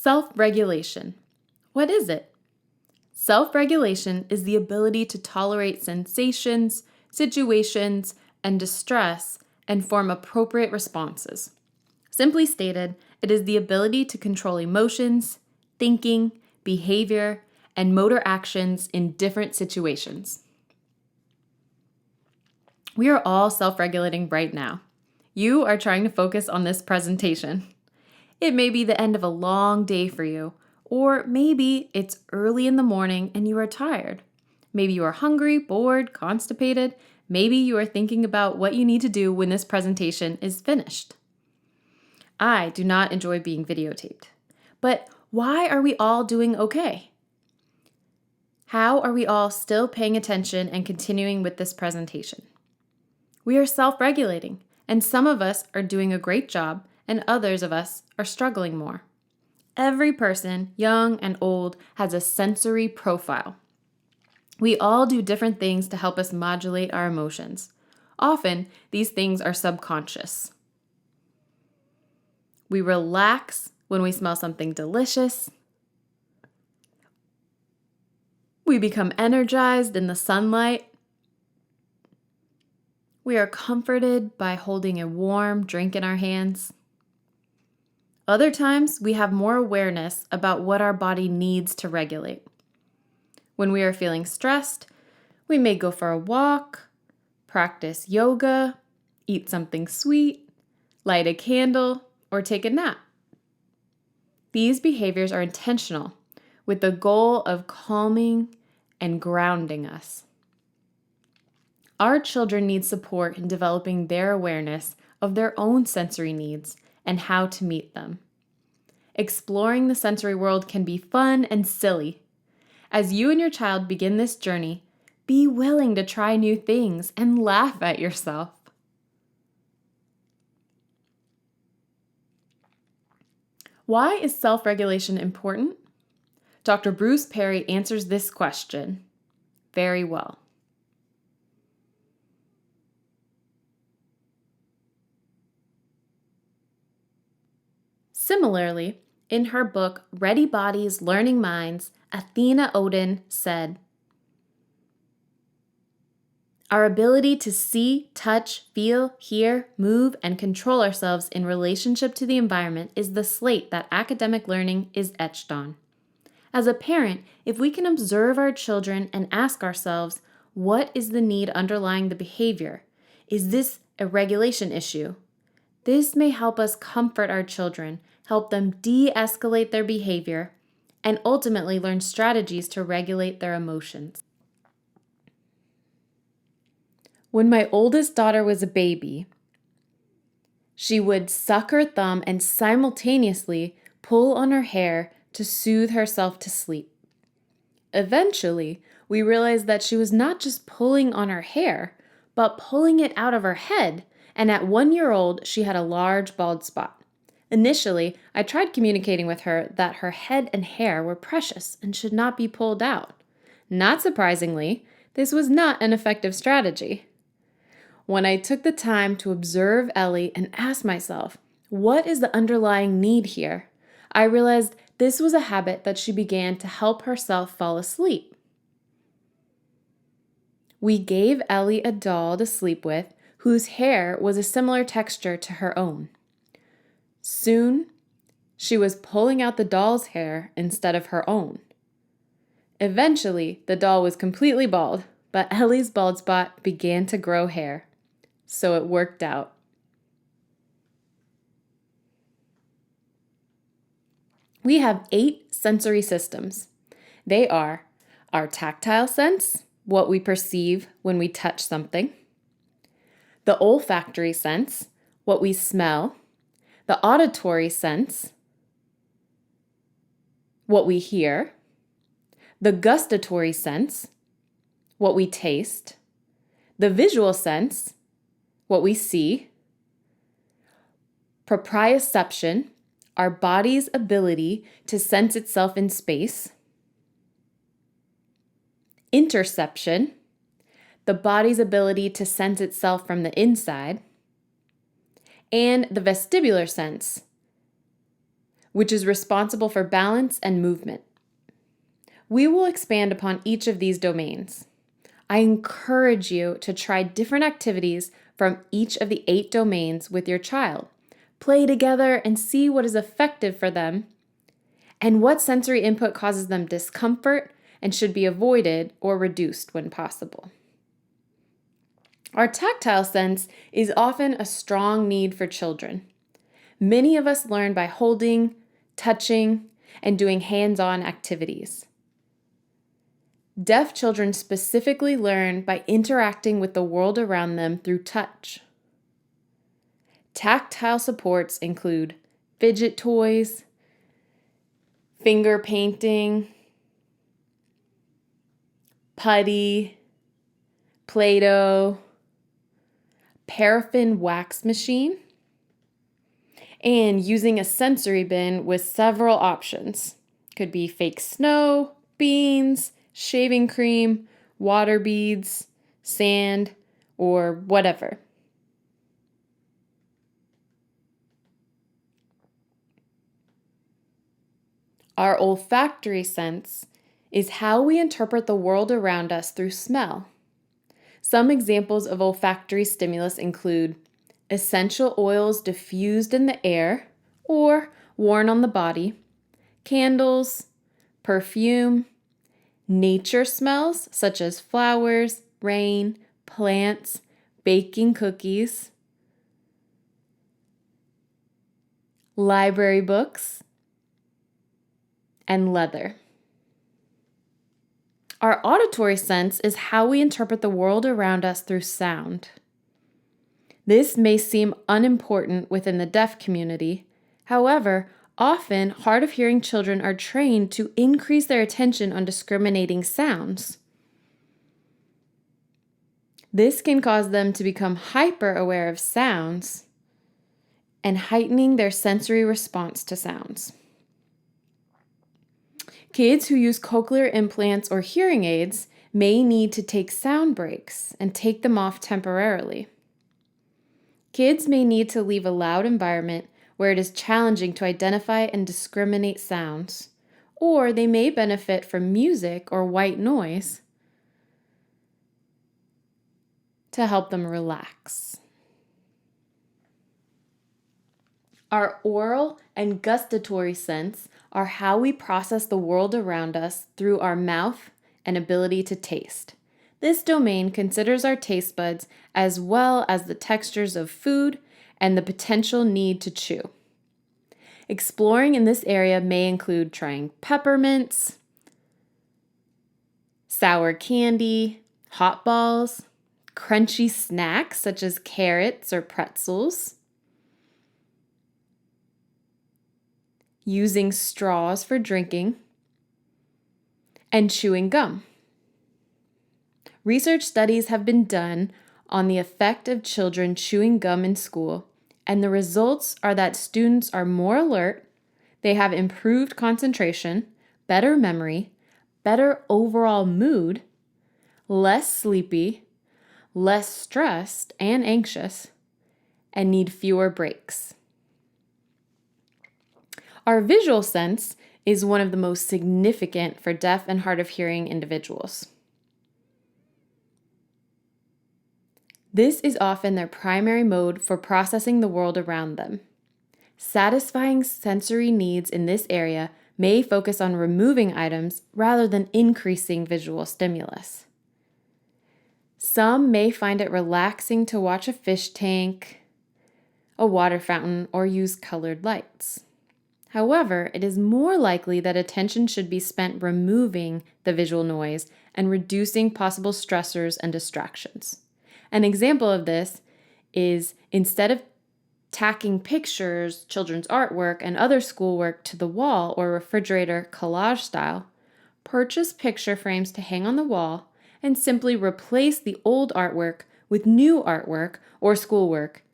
Self-regulation. What is it? Self-regulation is the ability to tolerate sensations, situations, and distress and form appropriate responses. Simply stated, it is the ability to control emotions, thinking, behavior, and motor actions in different situations. We are all self-regulating right now. You are trying to focus on this presentation. It may be the end of a long day for you, or maybe it's early in the morning and you are tired. Maybe you are hungry, bored, constipated. Maybe you are thinking about what you need to do when this presentation is finished. I do not enjoy being videotaped. But why are we all doing okay? How are we all still paying attention and continuing with this presentation? We are self-regulating, and some of us are doing a great job, and others of us are struggling more. Every person, young and old, has a sensory profile. We all do different things to help us modulate our emotions. Often, these things are subconscious. We relax when we smell something delicious. We become energized in the sunlight. We are comforted by holding a warm drink in our hands. Other times, we have more awareness about what our body needs to regulate. When we are feeling stressed, we may go for a walk, practice yoga, eat something sweet, light a candle, or take a nap. These behaviors are intentional, with the goal of calming and grounding us. Our children need support in developing their awareness of their own sensory needs and how to meet them. Exploring the sensory world can be fun and silly. As you and your child begin this journey, be willing to try new things and laugh at yourself. Why is self-regulation important? Dr. Bruce Perry answers this question very well. Similarly, in her book, Ready Bodies, Learning Minds, Athena Odin said, "Our ability to see, touch, feel, hear, move, and control ourselves in relationship to the environment is the slate that academic learning is etched on. As a parent, if we can observe our children and ask ourselves, what is the need underlying the behavior? Is this a regulation issue? This may help us comfort our children, help them de-escalate their behavior, and ultimately learn strategies to regulate their emotions." When my oldest daughter was a baby, she would suck her thumb and simultaneously pull on her hair to soothe herself to sleep. Eventually, we realized that she was not just pulling on her hair, but pulling it out of her head, and at 1 year old, she had a large bald spot. Initially, I tried communicating with her that her head and hair were precious and should not be pulled out. Not surprisingly, this was not an effective strategy. When I took the time to observe Ellie and ask myself, what is the underlying need here? I realized this was a habit that she began to help herself fall asleep. We gave Ellie a doll to sleep with whose hair was a similar texture to her own. Soon, she was pulling out the doll's hair instead of her own. Eventually, the doll was completely bald, but Ellie's bald spot began to grow hair. So it worked out. We have 8 sensory systems. They are our tactile sense, what we perceive when we touch something; the olfactory sense, what we smell; the auditory sense, what we hear; the gustatory sense, what we taste; the visual sense, what we see; proprioception, our body's ability to sense itself in space; interception, the body's ability to sense itself from the inside; and the vestibular sense, which is responsible for balance and movement. We will expand upon each of these domains. I encourage you to try different activities from each of the 8 domains with your child. Play together and see what is effective for them and what sensory input causes them discomfort and should be avoided or reduced when possible. Our tactile sense is often a strong need for children. Many of us learn by holding, touching, and doing hands-on activities. Deaf children specifically learn by interacting with the world around them through touch. Tactile supports include fidget toys, finger painting, putty, Play-Doh, paraffin wax machine, and using a sensory bin with several options. Could be fake snow, beans, shaving cream, water beads, sand, or whatever. Our olfactory sense is how we interpret the world around us through smell. Some examples of olfactory stimulus include essential oils diffused in the air or worn on the body, candles, perfume, nature smells such as flowers, rain, plants, baking cookies, library books, and leather. Our auditory sense is how we interpret the world around us through sound. This may seem unimportant within the deaf community. However, often hard of hearing children are trained to increase their attention on discriminating sounds. This can cause them to become hyper aware of sounds and heightening their sensory response to sounds. Kids who use cochlear implants or hearing aids may need to take sound breaks and take them off temporarily. Kids may need to leave a loud environment where it is challenging to identify and discriminate sounds, or they may benefit from music or white noise to help them relax. Our oral and gustatory sense are how we process the world around us through our mouth and ability to taste. This domain considers our taste buds as well as the textures of food and the potential need to chew. Exploring in this area may include trying peppermints, sour candy, hot balls, crunchy snacks such as carrots or pretzels, using straws for drinking, and chewing gum. Research studies have been done on the effect of children chewing gum in school, and the results are that students are more alert, they have improved concentration, better memory, better overall mood, less sleepy, less stressed and anxious, and need fewer breaks. Our visual sense is one of the most significant for deaf and hard of hearing individuals. This is often their primary mode for processing the world around them. Satisfying sensory needs in this area may focus on removing items rather than increasing visual stimulus. Some may find it relaxing to watch a fish tank, a water fountain, or use colored lights. However, it is more likely that attention should be spent removing the visual noise and reducing possible stressors and distractions. An example of this is instead of tacking pictures, children's artwork, and other schoolwork to the wall or refrigerator collage style, purchase picture frames to hang on the wall and simply replace the old artwork with new artwork or schoolwork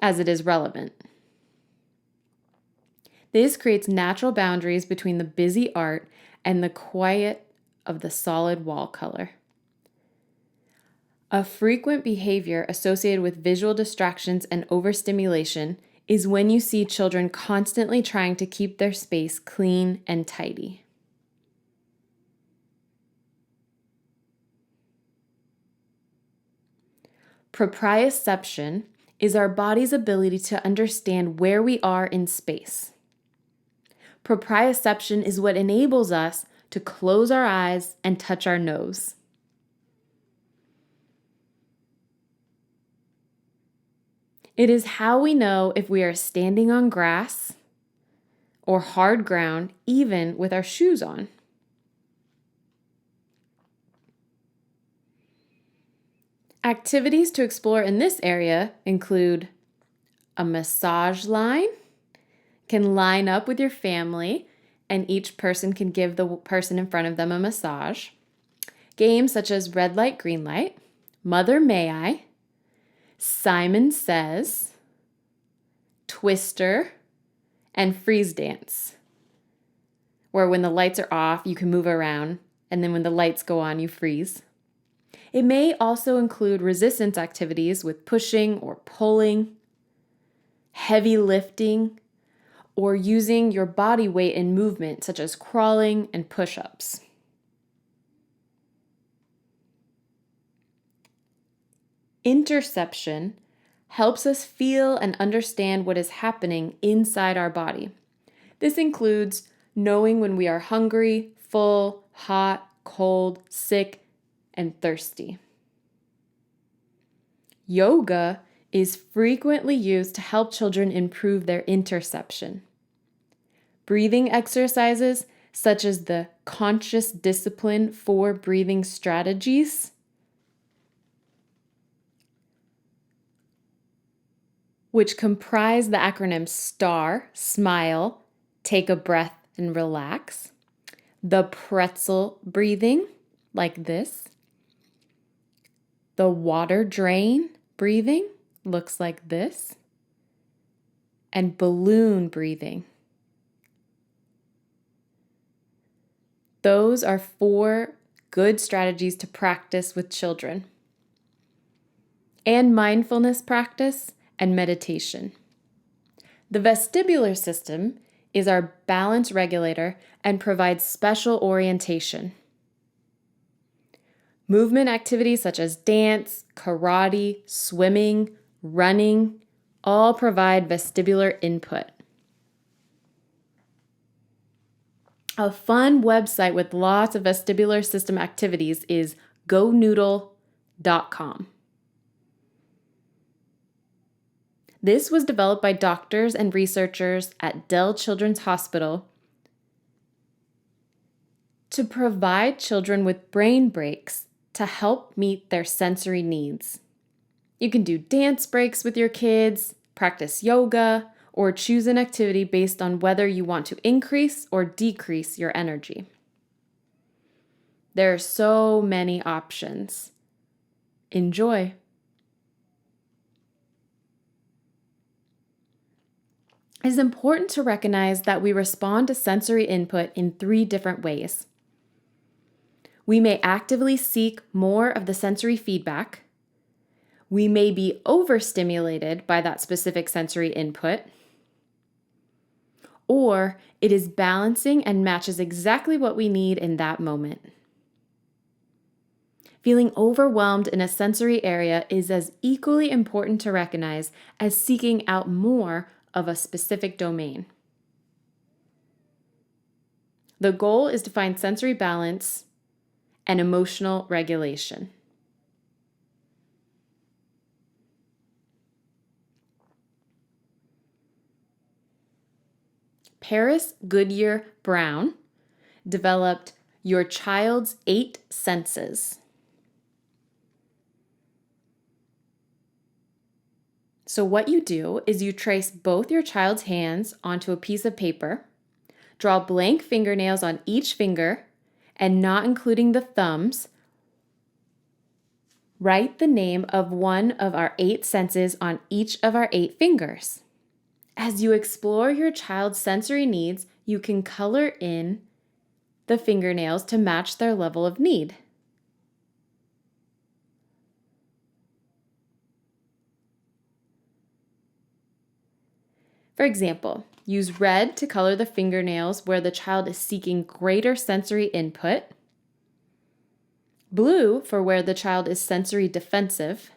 as it is relevant. This creates natural boundaries between the busy art and the quiet of the solid wall color. A frequent behavior associated with visual distractions and overstimulation is when you see children constantly trying to keep their space clean and tidy. Proprioception is our body's ability to understand where we are in space. Proprioception is what enables us to close our eyes and touch our nose. It is how we know if we are standing on grass or hard ground, even with our shoes on. Activities to explore in this area include a massage line. Can line up with your family and each person can give the person in front of them a massage. Games such as red light, green light, Mother May I, Simon Says, Twister, and Freeze Dance, where when the lights are off, you can move around, and then when the lights go on, you freeze. It may also include resistance activities with pushing or pulling, heavy lifting, or using your body weight in movement, such as crawling and push-ups. Interception helps us feel and understand what is happening inside our body. This includes knowing when we are hungry, full, hot, cold, sick, and thirsty. Yoga is frequently used to help children improve their interception. Breathing exercises, such as the Conscious Discipline 4 breathing strategies, which comprise the acronym STAR, smile, take a breath and relax, the pretzel breathing, like this, the water drain breathing, looks like this, and balloon breathing. Those are 4 good strategies to practice with children. And mindfulness practice and meditation. The vestibular system is our balance regulator and provides special orientation. Movement activities such as dance, karate, swimming, running, all provide vestibular input. A fun website with lots of vestibular system activities is gonoodle.com. This was developed by doctors and researchers at Dell Children's Hospital to provide children with brain breaks to help meet their sensory needs. You can do dance breaks with your kids, practice yoga, or choose an activity based on whether you want to increase or decrease your energy. There are so many options. Enjoy. It is important to recognize that we respond to sensory input in 3 different ways. We may actively seek more of the sensory feedback. We may be overstimulated by that specific sensory input. Or it is balancing and matches exactly what we need in that moment. Feeling overwhelmed in a sensory area is as equally important to recognize as seeking out more of a specific domain. The goal is to find sensory balance and emotional regulation. Paris Goodyear Brown developed Your Child's 8 Senses. So what you do is you trace both your child's hands onto a piece of paper, draw blank fingernails on each finger, and not including the thumbs, write the name of one of our 8 senses on each of our 8 fingers. As you explore your child's sensory needs, you can color in the fingernails to match their level of need. For example, use red to color the fingernails where the child is seeking greater sensory input, blue for where the child is sensory defensive,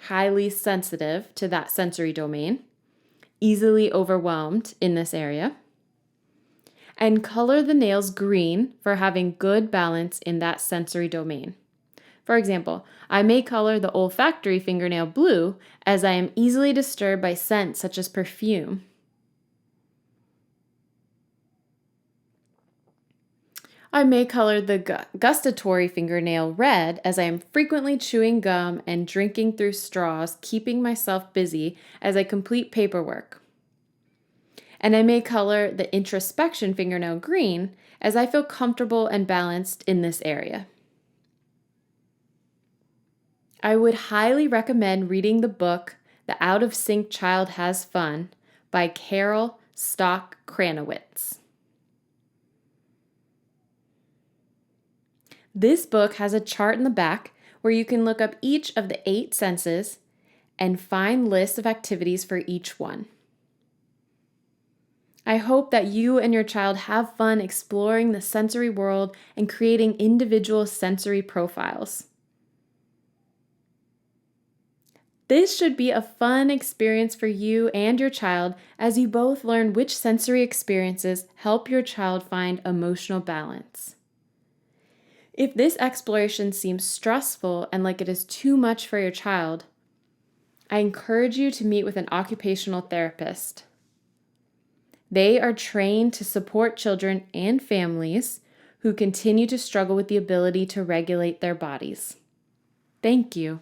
highly sensitive to that sensory domain, easily overwhelmed in this area, and color the nails green for having good balance in that sensory domain. For example, I may color the olfactory fingernail blue as I am easily disturbed by scents such as perfume. I may color the gustatory fingernail red as I am frequently chewing gum and drinking through straws, keeping myself busy as I complete paperwork. And I may color the introspection fingernail green as I feel comfortable and balanced in this area. I would highly recommend reading the book The Out of Sync Child Has Fun by Carol Stock Kranowitz. This book has a chart in the back where you can look up each of the 8 senses and find lists of activities for each one. I hope that you and your child have fun exploring the sensory world and creating individual sensory profiles. This should be a fun experience for you and your child as you both learn which sensory experiences help your child find emotional balance. If this exploration seems stressful and like it is too much for your child, I encourage you to meet with an occupational therapist. They are trained to support children and families who continue to struggle with the ability to regulate their bodies. Thank you.